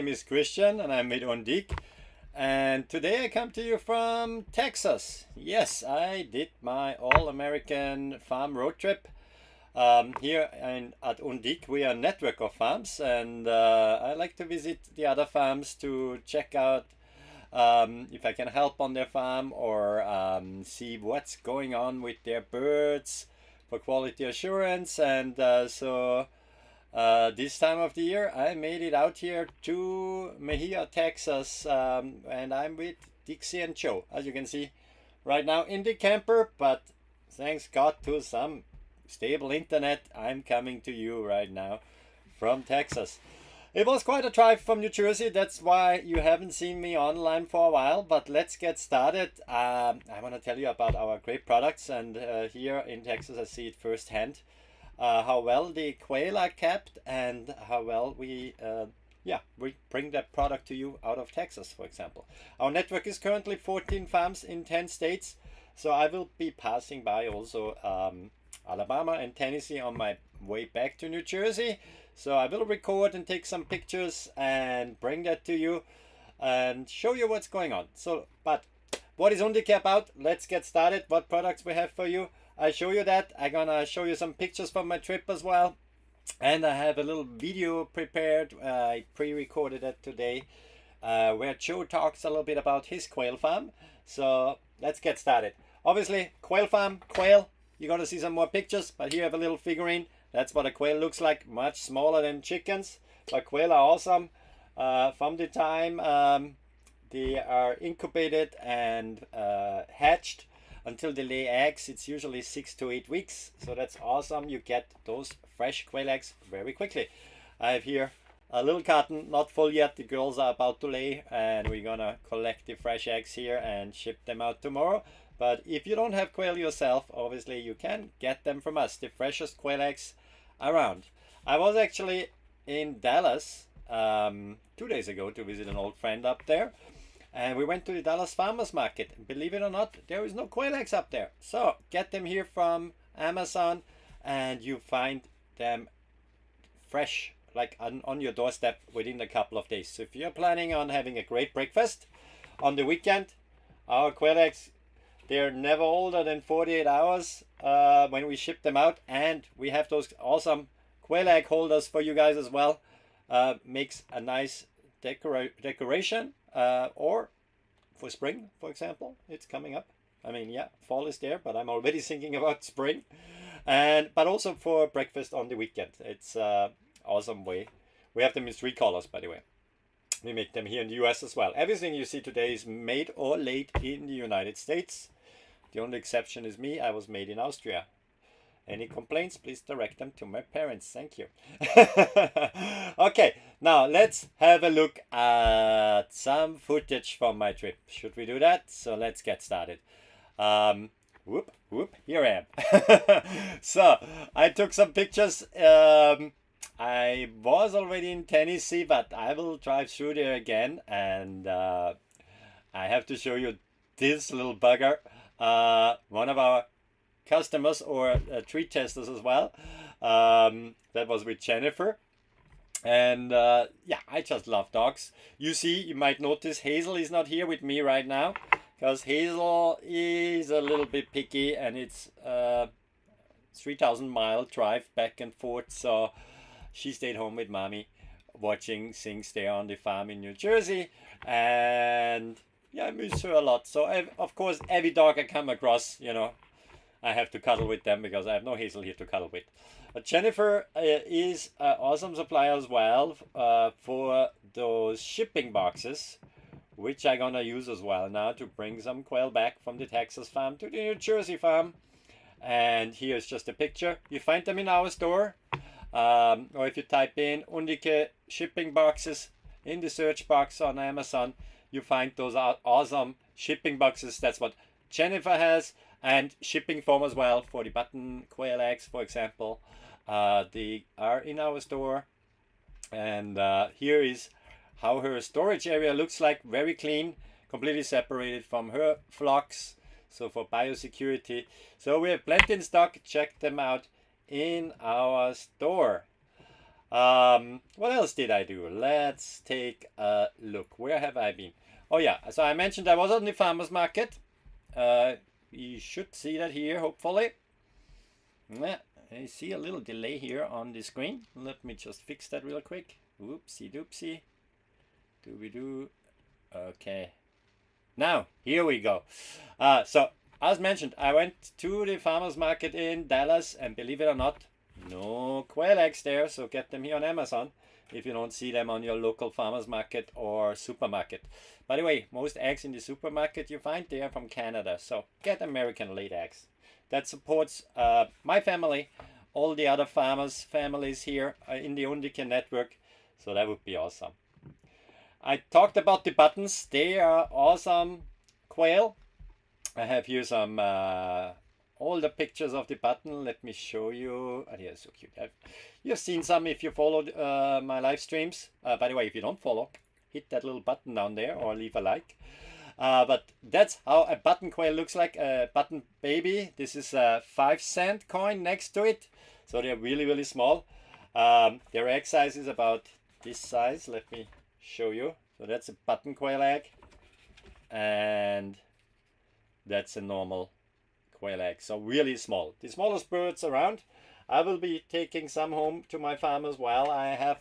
name is Christian and I'm with Undique. And today I come to you from Texas. Yes, I did my all-American farm road trip. At Undique we are a network of farms, and I like to visit the other farms to check out if I can help on their farm, or see what's going on with their birds for quality assurance. And this time of the year I made it out here to Mejia, Texas, and I'm with Dixie and Joe, as you can see right now in the camper, but thanks God to some stable internet, I'm coming to you right now from Texas. It was quite a drive from New Jersey, that's why you haven't seen me online for a while, but let's get started. I want to tell you about our great products, and here in Texas I see it firsthand. How well the quail are kept, and how well we bring that product to you out of Texas, for example. Our network is currently 14 farms in 10 states, so I will be passing by also Alabama and Tennessee on my way back to New Jersey. So I will record and take some pictures and bring that to you and show you what's going on. But what is Undique about? Let's get started. What products we have for you? I show you that. I'm gonna show you some pictures from my trip as well, and I have a little video prepared. I pre-recorded it today, where Joe talks a little bit about his quail farm. So let's get started. Obviously, quail farm, quail. You're gonna see some more pictures, but here I have a little figurine. That's what a quail looks like. Much smaller than chickens, but quail are awesome. From the time they are incubated and hatched until they lay eggs, it's usually 6 to 8 weeks. So that's awesome. You get those fresh quail eggs very quickly. I have here a little carton, not full yet. The girls are about to lay, and we're gonna collect the fresh eggs here and ship them out tomorrow. But if you don't have quail yourself, obviously you can get them from us, the freshest quail eggs around. I was actually in Dallas 2 days ago to visit an old friend up there. And we went to the Dallas Farmers Market. Believe it or not, there is no quail eggs up there. So get them here from Amazon, and you find them fresh, like on your doorstep within a couple of days. So if you're planning on having a great breakfast on the weekend, our quail eggs, they're never older than 48 hours when we ship them out. And we have those awesome quail egg holders for you guys as well. Makes a nice decoration. Or for spring, for example, it's coming up. I mean, yeah, fall is there, but I'm already thinking about spring. But also for breakfast on the weekend. It's awesome way. We have them in 3 colors, by the way. We make them here in the US as well. Everything you see today is made or laid in the United States. The only exception is me. I was made in Austria. Any complaints, please direct them to my parents. Thank you. Okay, now let's have a look at some footage from my trip. Should we do that? So let's get started. Here I am. So I took some pictures. I was already in Tennessee, but I will drive through there again, and I have to show you this little bugger. One of our customers, or treat testers as well, that was with Jennifer. And yeah, I just love dogs. You see, you might notice Hazel is not here with me right now, because Hazel is a little bit picky, and it's 3,000-mile drive back and forth, so she stayed home with mommy watching things there on the farm in New Jersey. And yeah, I miss her a lot. So of course, every dog I come across, I have to cuddle with them, because I have no Hazel here to cuddle with. But Jennifer is an awesome supplier as well for those shipping boxes, which I'm gonna use as well now to bring some quail back from the Texas farm to the New Jersey farm. And here's just a picture. You find them in our store, or if you type in Undique shipping boxes in the search box on Amazon, you find those awesome shipping boxes. That's what Jennifer has. And shipping foam as well for the button quail eggs, for example. They are in our store. And here is how her storage area looks like. Very clean, completely separated from her flocks. So for biosecurity. So we have plenty in stock. Check them out in our store. What else did I do? Let's take a look. Where have I been? Oh yeah, so I mentioned I was on the farmers market. You should see that here, hopefully. Yeah, I see a little delay here on the screen. Let me just fix that real quick. Oopsie doopsie. Do. Okay. Now, here we go. So, as mentioned, I went to the farmers market in Dallas, and believe it or not, no quail eggs there, so get them here on Amazon if you don't see them on your local farmers market or supermarket. By the way, most eggs in the supermarket you find, they are from Canada, so get American laid eggs. That supports my family, all the other families here in the Undique network, so that would be awesome. I talked about the buttons. They are awesome quail. I have here some older pictures of the button. Let me show you. Oh, yeah, so cute. You've seen some if you followed my live streams. By the way, if you don't follow, hit that little button down there or leave a like. But that's how a button quail looks like, a button baby. This is a 5-cent coin next to it. So they're really, really small. Their egg size is about this size. Let me show you. So that's a button quail egg, and that's a normal quail egg. So really small, the smallest birds around. I will be taking some home to my farm as well. I have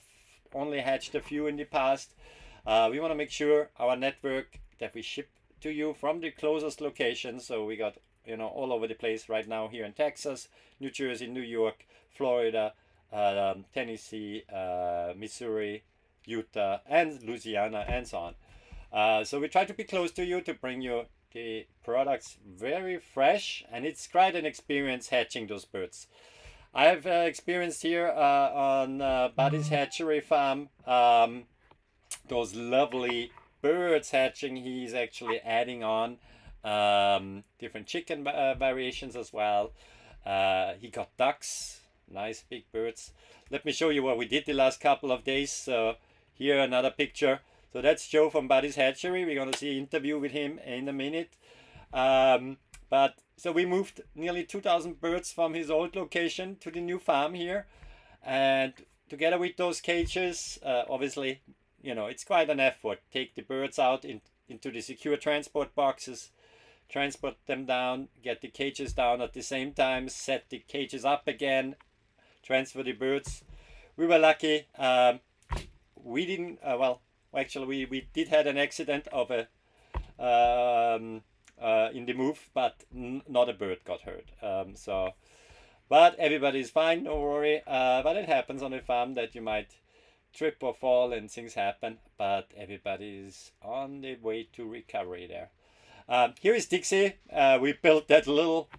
only hatched a few in the past. We want to make sure our network that we ship to you from the closest location. So we got all over the place right now here in Texas, New Jersey, New York, Florida, Tennessee, Missouri, Utah, and Louisiana, and so on. So we try to be close to you to bring you the products very fresh, and it's quite an experience hatching those birds. I've experienced here on Buddy's Hatchery Farm those lovely birds hatching. He's actually adding on different chicken variations as well. He got ducks, nice big birds. Let me show you what we did the last couple of days. So here another picture. So that's Joe from Buddy's Hatchery. We're going to see an interview with him in a minute. But so we moved nearly 2,000 birds from his old location to the new farm here. And together with those cages, obviously, it's quite an effort. Take the birds out into the secure transport boxes, transport them down, get the cages down at the same time, set the cages up again, transfer the birds. We were lucky. We didn't, actually we did had an accident of a in the move, but not a bird got hurt. But everybody's fine, don't worry. But it happens on a farm that you might trip or fall and things happen, but everybody's on the way to recovery there. Here is Dixie. We built that little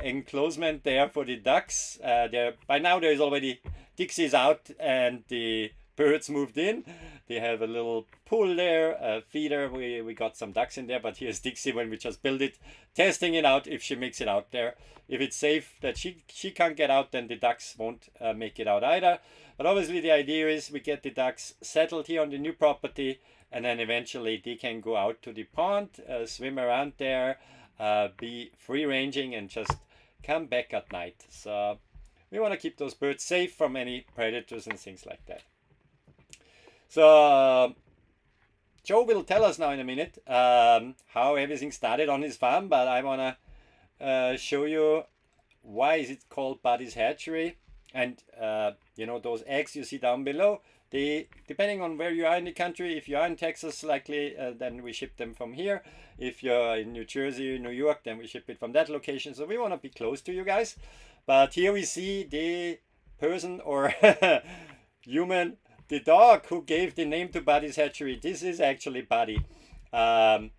enclosement there for the ducks. By now there is already Dixie's out and the birds moved in. They have a little pool there, a feeder. We got some ducks in there, but here's Dixie when we just built it, testing it out if she makes it out there. If it's safe that she can't get out, then the ducks won't make it out either. But obviously the idea is we get the ducks settled here on the new property, and then eventually they can go out to the pond, swim around there, be free ranging, and just come back at night. So we want to keep those birds safe from any predators and things like that. So Joe will tell us now in a minute how everything started on his farm, but I want to show you why is it called Buddy's Hatchery. And those eggs you see down below, they, depending on where you are in the country, if you are in Texas likely, then we ship them from here. If you're in New Jersey, New York, then we ship it from that location. So we want to be close to you guys. But here we see the person or human, the dog who gave the name to Buddy's Hatchery. This is actually Buddy. An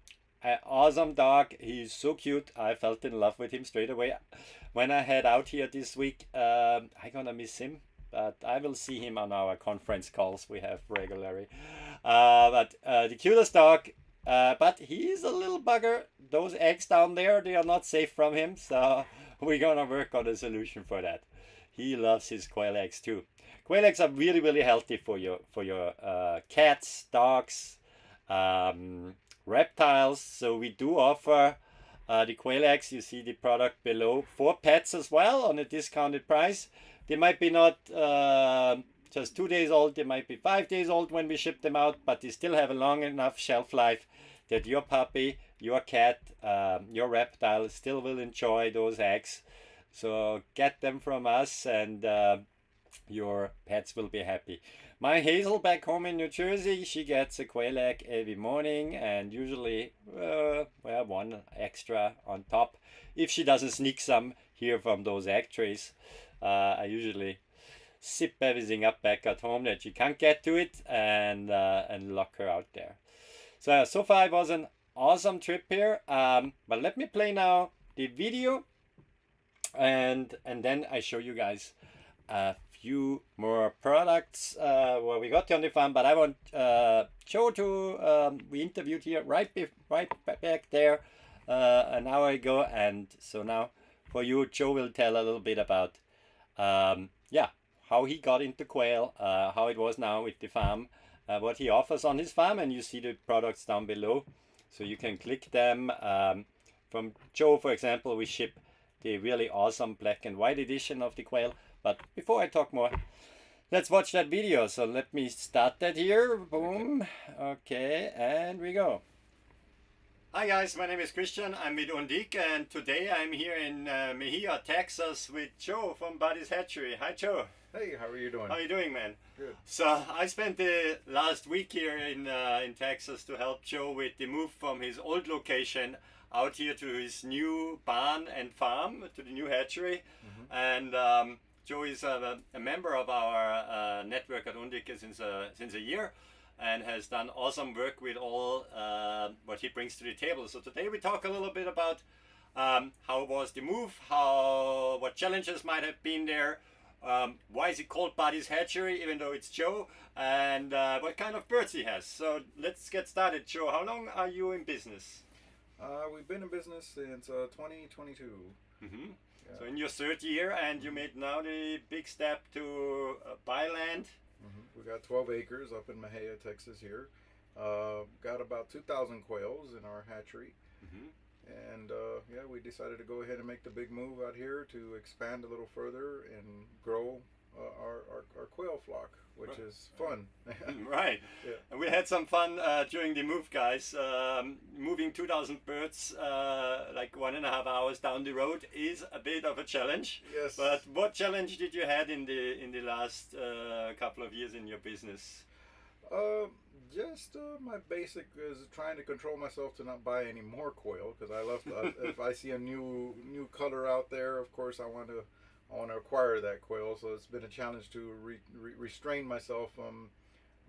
awesome dog. He's so cute. I felt in love with him straight away. When I head out here this week, I'm gonna miss him, but I will see him on our conference calls we have regularly. But the cutest dog, but he's a little bugger. Those eggs down there, they are not safe from him, so we're gonna work on a solution for that. He loves his quail eggs too. Quail eggs are really, really healthy for your cats, dogs, reptiles. So we do offer the quail eggs. You see the product below for pets as well on a discounted price. They might be not just 2 days old. They might be 5 days old when we ship them out, but they still have a long enough shelf life that your puppy, your cat, your reptile still will enjoy those eggs. So get them from us, and your pets will be happy. My Hazel back home in New Jersey, she gets a quail egg every morning, and usually well, one extra on top. If she doesn't sneak some here from those egg trays, I usually zip everything up back at home that she can't get to it, and lock her out there. So far it was an awesome trip here. But let me play now the video, and then I show you guys a few more products where we got here on the farm. But I want Joe to we interviewed here right back there an hour ago, and so now for you, Joe will tell a little bit about yeah, how he got into quail, how it was now with the farm, what he offers on his farm, and you see the products down below, so you can click them. From Joe, for example, we ship the really awesome black and white edition of the quail. But before I talk more, let's watch that video. So let me start that here. Boom. Okay, and we go. Hi guys, my name is Christian. I'm with Undique, and today I'm here in Mejia, Texas with Joe from Buddy's Hatchery. Hi Joe. Hey, how are you doing? How are you doing, man? Good. So I spent the last week here in Texas to help Joe with the move from his old location out here to his new barn and farm, to the new hatchery. And Joe is a member of our network at Undique since a year, and has done awesome work with all what he brings to the table. So today we talk a little bit about how was the move, what challenges might have been there, why is it called Buddy's Hatchery even though it's Joe, and what kind of birds he has. So let's get started. Joe, how long are you in business? We've been in business since 2022. Yeah. So in your third year, and you made now the big step to buy land. We got 12 acres up in Mejia, Texas here. Got about 2,000 quails in our hatchery. And yeah, we decided to go ahead and make the big move out here to expand a little further and grow our quail flock, which is fun. Right. Yeah. And we had some fun during the move, guys. Moving 2,000 birds like 1.5 hours down the road is a bit of a challenge. Yes. But what challenge did you had in the last couple of years in your business? Just my basic is trying to control myself to not buy any more quail, because I love if I see a new color out there, of course I want to acquire that quail. So it's been a challenge to restrain myself from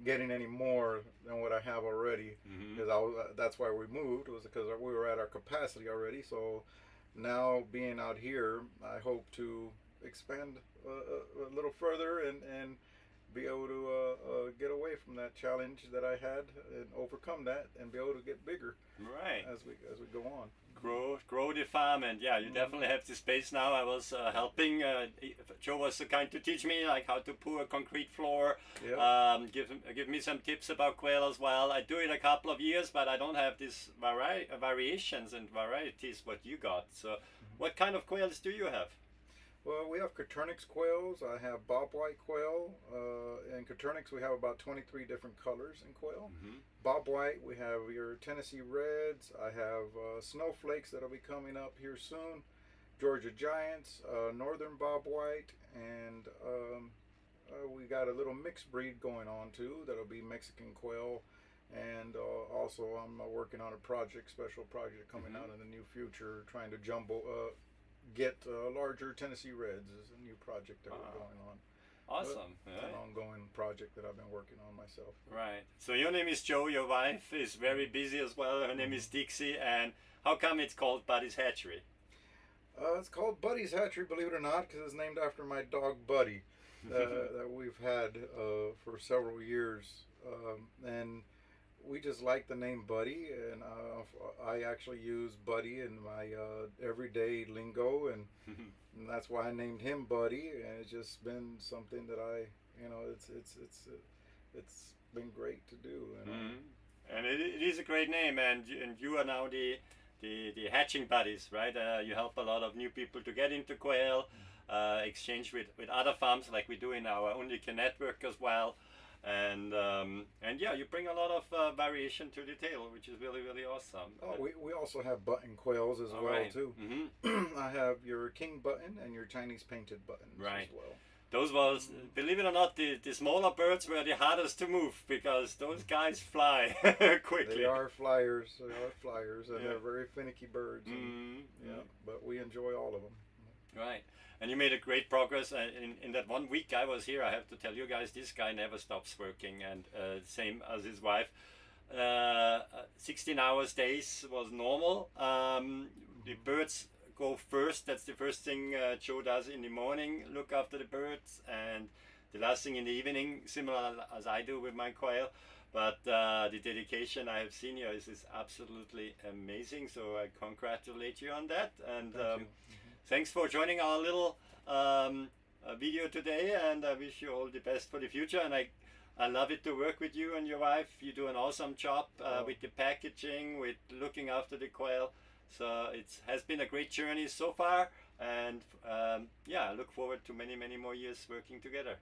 getting any more than what I have already, because that's why we moved, was because we were at our capacity already. So now being out here, I hope to expand a little further and be able to get away from that challenge that I had and overcome that and be able to get bigger. Right. As we go on. Grow the farm, and yeah, you definitely have the space now. I was helping. Joe was so kind to teach me like how to pour a concrete floor. Yep. Give me some tips about quail as well. I do it a couple of years, but I don't have these variations and varieties what you got. So, what kind of quails do you have? Well, we have Coturnix quails. I have bobwhite quail. In Coturnix, we have about 23 different colors in quail. Bobwhite, we have your Tennessee Reds. I have snowflakes that'll be coming up here soon. Georgia Giants, Northern Bobwhite, and we got a little mixed breed going on too. That'll be Mexican quail. And also, I'm working on a special project coming out in the near future, trying to get larger Tennessee Reds is a new project that we're going on. Awesome. It's an ongoing project that I've been working on myself. Right. So your name is Joe, your wife is very busy as well. Her name is Dixie, and how come it's called Buddy's Hatchery? It's called Buddy's Hatchery, believe it or not, because it's named after my dog Buddy that we've had for several years. And we just like the name Buddy, and I actually use Buddy in my everyday lingo, and that's why I named him Buddy. And it's just been something that it's been great to do. And it is a great name, and you are now the hatching buddies, right? You help a lot of new people to get into quail. exchange with other farms like we do in our Undique network as well. And yeah, you bring a lot of variation to the table, which is really, really awesome. Oh, we also have button quails as well right. too. I have your king button and your Chinese painted buttons Right. as well. Those was, believe it or not, the smaller birds were the hardest to move because those guys fly quickly. They are flyers. They are flyers, and Yeah. they're very finicky birds. And, yeah, but we enjoy all of them. Right. And you made a great progress in that 1 week I was here. I have to tell you guys, this guy never stops working, and same as his wife. 16 hours days was normal. The birds go first. That's the first thing Joe does in the morning, look after the birds, and the last thing in the evening, similar as I do with my quail. But the dedication I have seen here is absolutely amazing, so I congratulate you on that. And Thank you. thanks for joining our little video today, and I wish you all the best for the future. And I love it to work with you and your wife. You do an awesome job with the packaging, with looking after the quail. So it has been a great journey so far, and yeah, I look forward to many, many more years working together.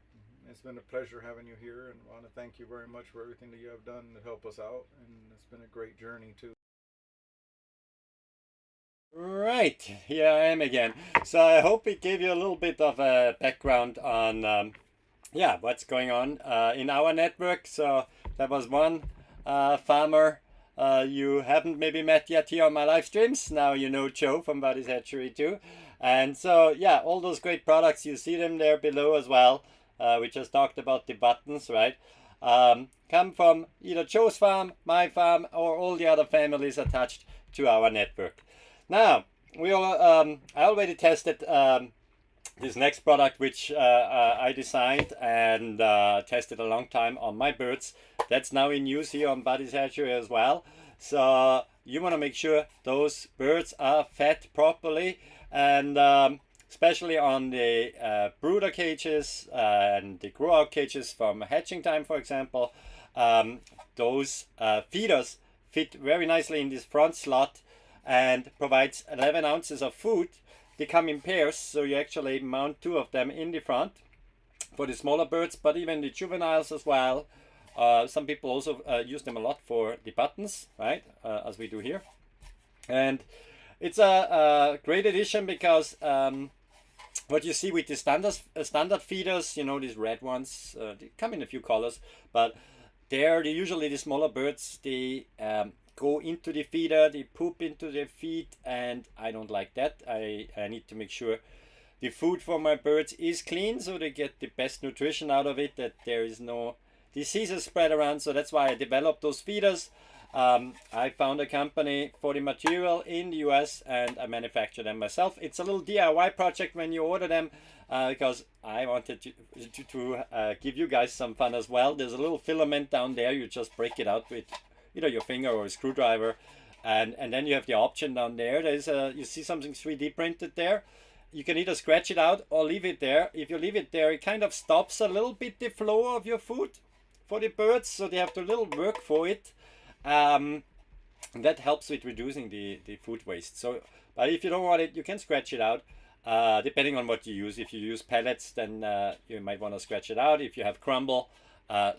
It's been a pleasure having you here, and I want to thank you very much for everything that you have done to help us out, and it's been a great journey too. Right, here I am again. So I hope it gave you a little bit of a background on yeah, what's going on in our network. So that was one farmer you haven't maybe met yet here on my live streams. Now you know Joe from Buddy's Hatchery too. And so yeah, all those great products, you see them there below as well. We just talked about the buttons, right? Come from either Joe's farm, my farm, or all the other families attached to our network. Now, I already tested this next product, which I designed and tested a long time on my birds. That's now in use here on Buddy's Hatchery as well. So you want to make sure those birds are fed properly, and especially on the brooder cages and the grow out cages from hatching time, for example. Those feeders fit very nicely in this front slot and provides 11 ounces of food. They come in pairs, so you actually mount 2 of them in the front for the smaller birds, but even the juveniles as well. Some people also use them a lot for the buttons, right, as we do here. And it's a great addition because what you see with the standard feeders, you know, these red ones, they come in a few colors, but they're usually the smaller birds. They go into the feeder, they poop into their feed, and I don't like that. I need to make sure the food for my birds is clean, so they get the best nutrition out of it, that there is no diseases spread around. So that's why I developed those feeders. I found a company for the material in the US, and I manufacture them myself. It's a little DIY project when you order them, because I wanted to give you guys some fun as well. There's a little filament down there. You just break it out with either your finger or a screwdriver, and then you have the option down there. There's you see something 3D printed there. You can either scratch it out or leave it there. If you leave it there, it kind of stops a little bit the flow of your food for the birds, so they have to little work for it. That helps with reducing the food waste. So, but if you don't want it, you can scratch it out, depending on what you use. If you use pellets, then you might want to scratch it out. If you have crumble,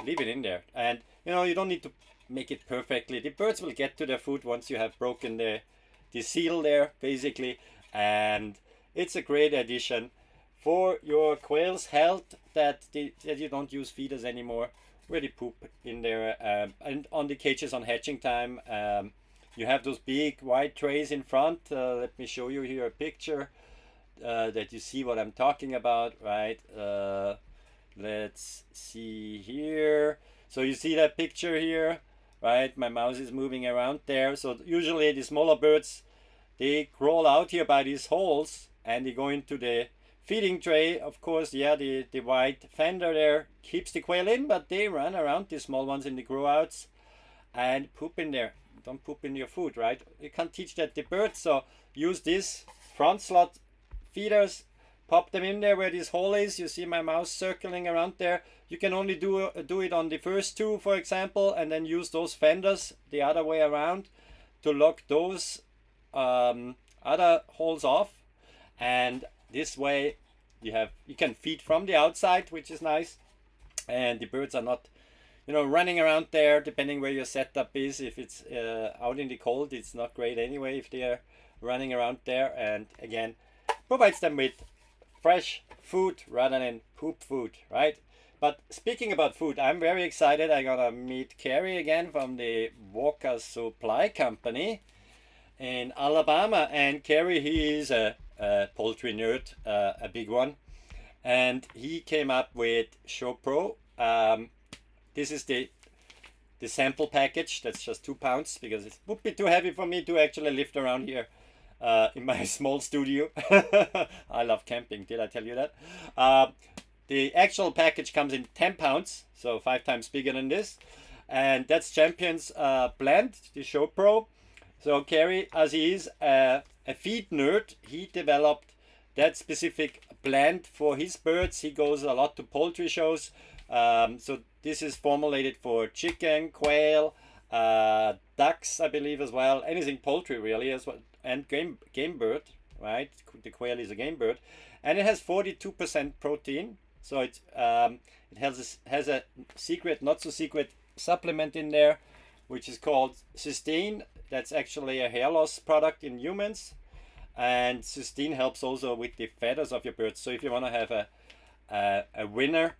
leave it in there. And you know, you don't need to make it perfectly. The birds will get to their food once you have broken the seal there, basically. And it's a great addition for your quail's health, that you don't use feeders anymore where they poop in there. And on the cages on hatching time, you have those big white trays in front. Let me show you here a picture that you see what I'm talking about, right? Let's see here. So you see that picture here, right? My mouse is moving around there. So usually the smaller birds, they crawl out here by these holes and they go into the feeding tray. Of course, yeah, the white fender there keeps the quail in, but they run around, the small ones in the grow outs, and poop in there. Don't poop in your food, right? You can't teach that to birds, so use this front slot feeders, pop them in there where this hole is. You see my mouse circling around there. You can only do it on the first 2, for example, and then use those fenders the other way around to lock those other holes off. And this way you can feed from the outside, which is nice, and the birds are not, running around there. Depending where your setup is, if it's out in the cold, it's not great anyway if they are running around there. And again, provides them with fresh food rather than poop food, right? But speaking about food, I'm very excited. I'm gonna meet Kerry again from the Walker Supply Company in Alabama. And Kerry, he is a poultry nerd, a big one, and he came up with Show Pro. This is the sample package. That's just 2 pounds because it would be too heavy for me to actually lift around here in my small studio. I love camping. Did I tell you that? The actual package comes in 10 pounds, so 5 times bigger than this. And that's Champion's blend, the Show Pro. So Kerry, as he is a feed nerd, he developed that specific blend for his birds. He goes a lot to poultry shows. So this is formulated for chicken, quail, ducks, I believe, as well. Anything poultry really, as well, and game bird, right? The quail is a game bird, and it has 42% protein. So it has a secret, not so secret supplement in there, which is called Cysteine. That's actually a hair loss product in humans, and cysteine helps also with the feathers of your birds. So if you want to have a winner,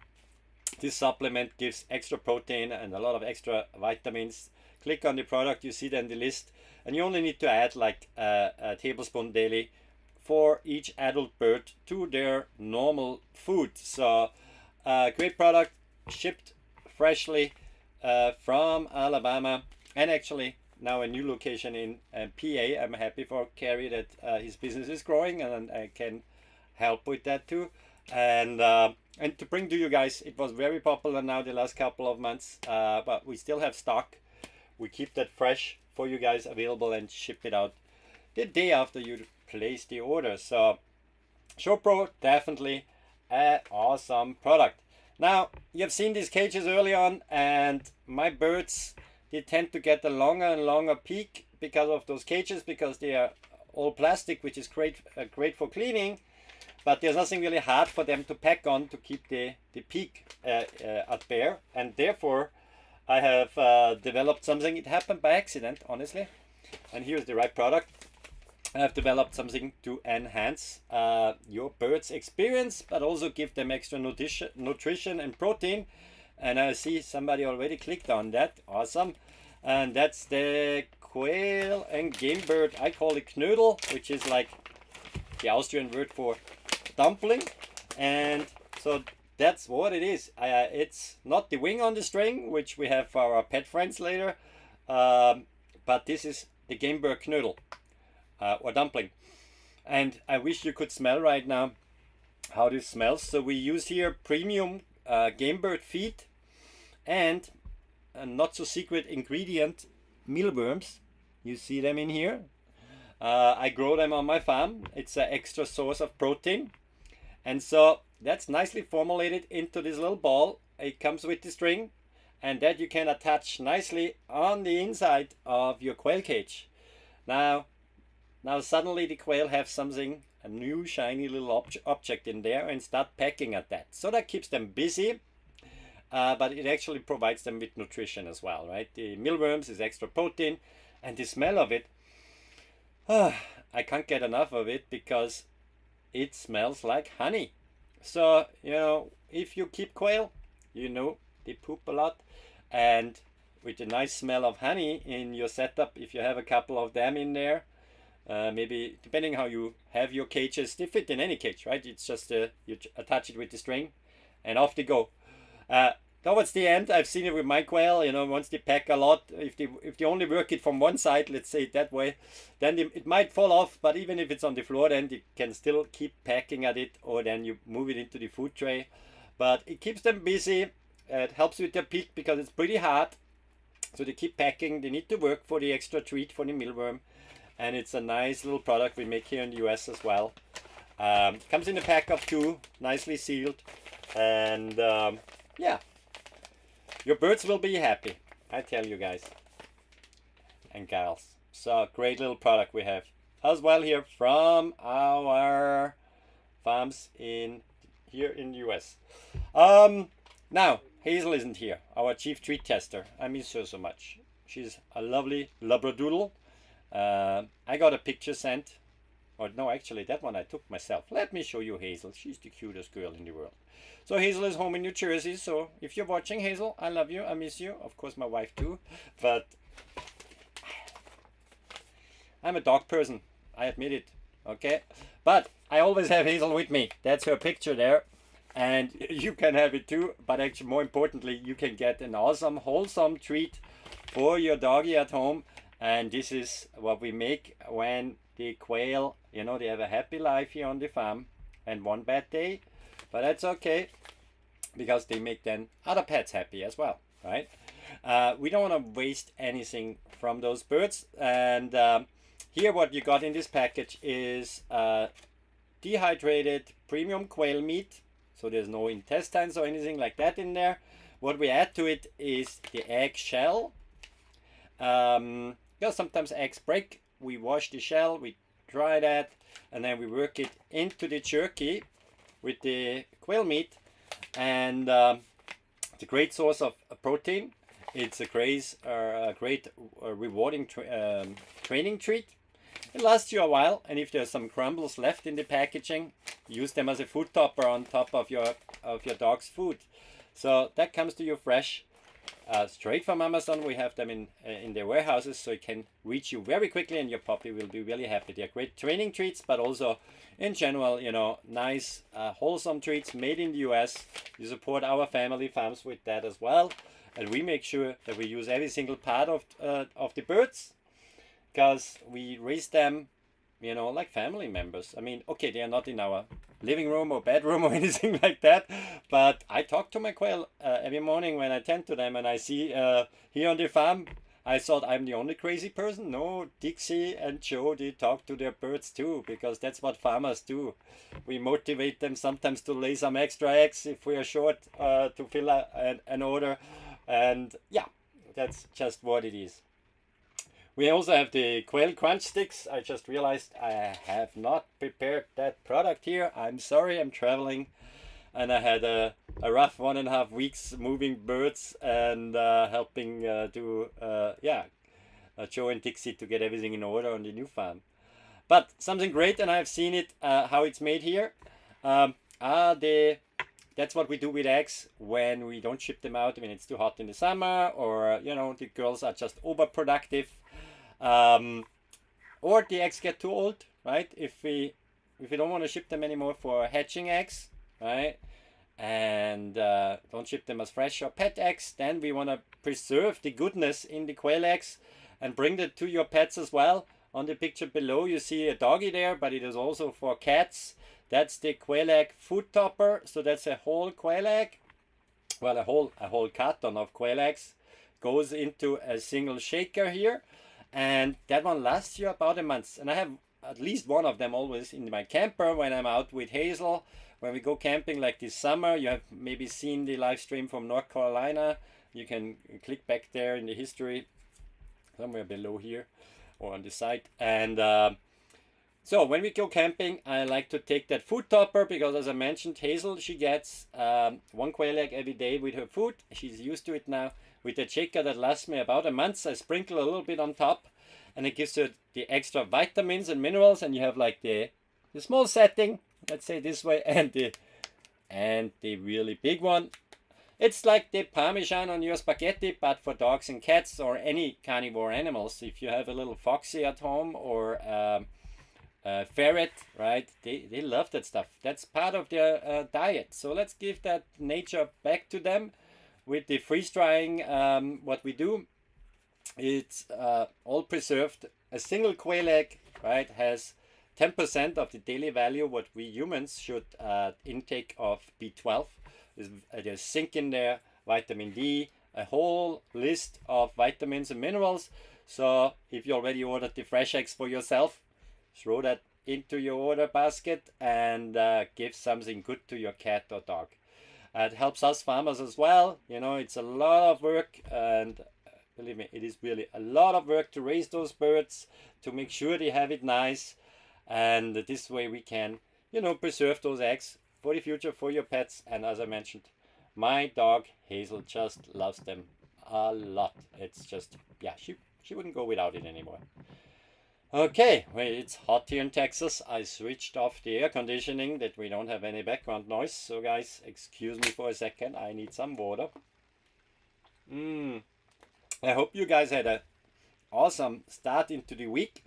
this supplement gives extra protein and a lot of extra vitamins. Click on the product, you see then the list, and you only need to add like a tablespoon daily for each adult bird to their normal food. So great product, shipped freshly from Alabama, and actually now a new location in PA. I'm happy for Kerry that his business is growing, and I can help with that too. And to bring to you guys, it was very popular now the last couple of months, but we still have stock. We keep that fresh for you guys available and ship it out the day after you place the order. So Show Pro, definitely an awesome product. Now, you've seen these cages early on, and my birds, they tend to get a longer and longer peak because of those cages, because they are all plastic, which is great for cleaning, but there's nothing really hard for them to pack on to keep the peak at bare. And therefore I have developed something. It happened by accident, honestly, and here's the right product. I have developed something to enhance your bird's experience, but also give them extra nutrition and protein. And I see somebody already clicked on that. Awesome. And that's the quail and game bird. I call it Knödel, which is like the Austrian word for dumpling. And so that's what it is. It's not the wing on the string, which we have for our pet friends later, but this is the game bird Knödel. Or dumpling. And I wish you could smell right now how this smells. So we use here premium game bird feed and a not so secret ingredient, mealworms. You see them in here. I grow them on my farm. It's an extra source of protein, and so that's nicely formulated into this little ball. It comes with the string, and that you can attach nicely on the inside of your quail cage. Now suddenly the quail have something, a new shiny little object in there, and start pecking at that. So that keeps them busy, but it actually provides them with nutrition as well, right? The mealworms is extra protein, and the smell of it, I can't get enough of it because it smells like honey. So, if you keep quail, they poop a lot, and with a nice smell of honey in your setup, if you have a couple of them in there, maybe depending how you have your cages, they fit in any cage, right? It's just you attach it with the string and off they go. Towards the end, I've seen it with my quail, once they pack a lot, if they only work it from one side, let's say it that way, then it might fall off, but even if it's on the floor, then they can still keep packing at it, or then you move it into the food tray. But it keeps them busy. It helps with their peak because it's pretty hard, so they keep packing. They need to work for the extra treat for the mealworm. And it's a nice little product we make here in the US as well. Comes in a pack of 2, nicely sealed, and yeah, your birds will be happy, I tell you guys and gals. So great little product we have as well here from our farms in here in the US. Now, Hazel isn't here, our chief treat tester. I miss her so much. She's a lovely Labradoodle. I got a picture sent. Or no, actually, that one I took myself. Let me show you Hazel. She's the cutest girl in the world. So Hazel is home in New Jersey. So if you're watching, Hazel, I love you. I miss you. Of course, my wife too. But I'm a dog person. I admit it. Okay? But I always have Hazel with me. That's her picture there. And you can have it too. But actually, more importantly, you can get an awesome, wholesome treat for your doggy at home. And this is what we make when the quail, you know, they have a happy life here on the farm and one bad day. But that's okay, because they make then other pets happy as well, right? We don't want to waste anything from those birds. And here what you got in this package is dehydrated premium quail meat. So there's no intestines or anything like that in there. What we add to it is the egg shell. Because sometimes eggs break. We wash the shell, we dry that, and then we work it into the jerky with the quail meat. And it's a great source of protein. It's a great rewarding training treat. It lasts you a while, and if there's some crumbles left in the packaging, use them as a food topper on top of your dog's food. So that comes to you fresh. Straight from Amazon. We have them in their warehouses, so it can reach you very quickly, and your puppy will be really happy. They're great training treats, but also in general, you know, nice wholesome treats made in the US. You support our family farms with that as well, and we make sure that we use every single part of the birds, because we raise them, you know, like family members. I mean, okay, they are not in our living room or bedroom or anything like that, but I talk to my quail every morning when I tend to them, and I see here on the farm, I thought I'm the only crazy person. No, Dixie and Joe, they talk to their birds too, because that's what farmers do. We motivate them sometimes to lay some extra eggs if we are short to fill an order, and yeah, that's just what it is. We also have the quail crunch sticks. I just realized I have not prepared that product here. I'm sorry, I'm traveling, and I had a rough 1.5 weeks moving birds and helping Joe and Dixie to get everything in order on the new farm. But something great, and I've seen it how it's made here. That's what we do with eggs when we don't ship them out when it's too hot in the summer, or you know, the girls are just overproductive. Or the eggs get too old, right? If we don't want to ship them anymore for hatching eggs, right? And don't ship them as fresh or pet eggs, then we want to preserve the goodness in the quail eggs and bring that to your pets as well. On the picture below you see a doggy there, but it is also for cats. That's the quail egg food topper. So that's a whole quail egg, well, a whole carton of quail eggs goes into a single shaker here. And that one lasts you about a month. And I have at least one of them always in my camper when I'm out with Hazel. When we go camping like this summer, you have maybe seen the live stream from North Carolina. You can click back there in the history, somewhere below here or on the site. And so when we go camping, I like to take that food topper, because as I mentioned, Hazel, she gets one quail egg every day with her food. She's used to it now. With the shaker that lasts me about a month, I sprinkle a little bit on top, and it gives her the extra vitamins and minerals. And you have like the small setting, let's say this way, and the really big one. It's like the Parmesan on your spaghetti, but for dogs and cats or any carnivore animals. If you have a little foxy at home or ferret, right? They love that stuff. That's part of their diet. So let's give that nature back to them. With the freeze drying, what we do, it's all preserved. A single quail egg, right, has 10% of the daily value what we humans should intake of B12. There's zinc in there, vitamin D, a whole list of vitamins and minerals. So if you already ordered the fresh eggs for yourself, throw that into your order basket and give something good to your cat or dog. It helps us farmers as well. You know, it's a lot of work, and believe me, it is really a lot of work to raise those birds, to make sure they have it nice. And this way we can, you know, preserve those eggs for the future, for your pets. And as I mentioned, my dog Hazel just loves them a lot. It's just, yeah, she wouldn't go without it anymore. Okay, well, it's hot here in Texas. I switched off the air conditioning that we don't have any background noise. So guys, excuse me for a second. I need some water. I hope you guys had a awesome start into the week.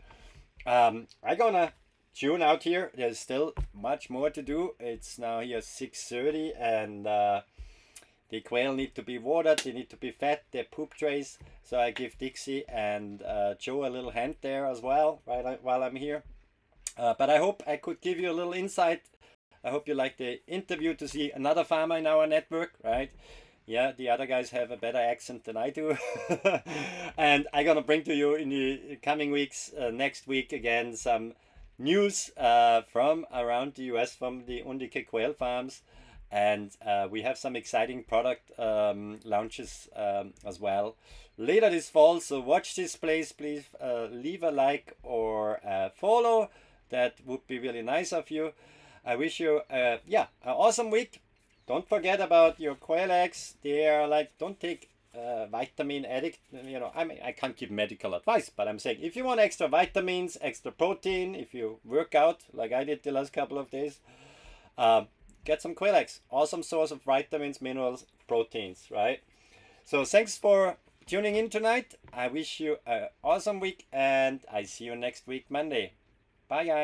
I'm gonna tune out here. There's still much more to do. It's now here 6:30, and the quail need to be watered. They need to be fed. They're poop trays. So I give Dixie and Joe a little hand there as well, right while I'm here. But I hope I could give you a little insight. I hope you like the interview to see another farmer in our network, right? Yeah, the other guys have a better accent than I do. And I'm gonna bring to you in the coming weeks, next week again, some news from around the US, from the Undique quail farms. And we have some exciting product launches as well later this fall. So watch this place, please. Leave a like or follow. That would be really nice of you. I wish you an awesome week. Don't forget about your quail eggs. They are like, don't take vitamin addict. You know, I mean, I can't give medical advice, but I'm saying if you want extra vitamins, extra protein, if you work out like I did the last couple of days, get some quail eggs. Awesome source of vitamins, minerals, proteins, right? So thanks for tuning in tonight. I wish you an awesome week, and I see you next week, Monday. Bye, guys.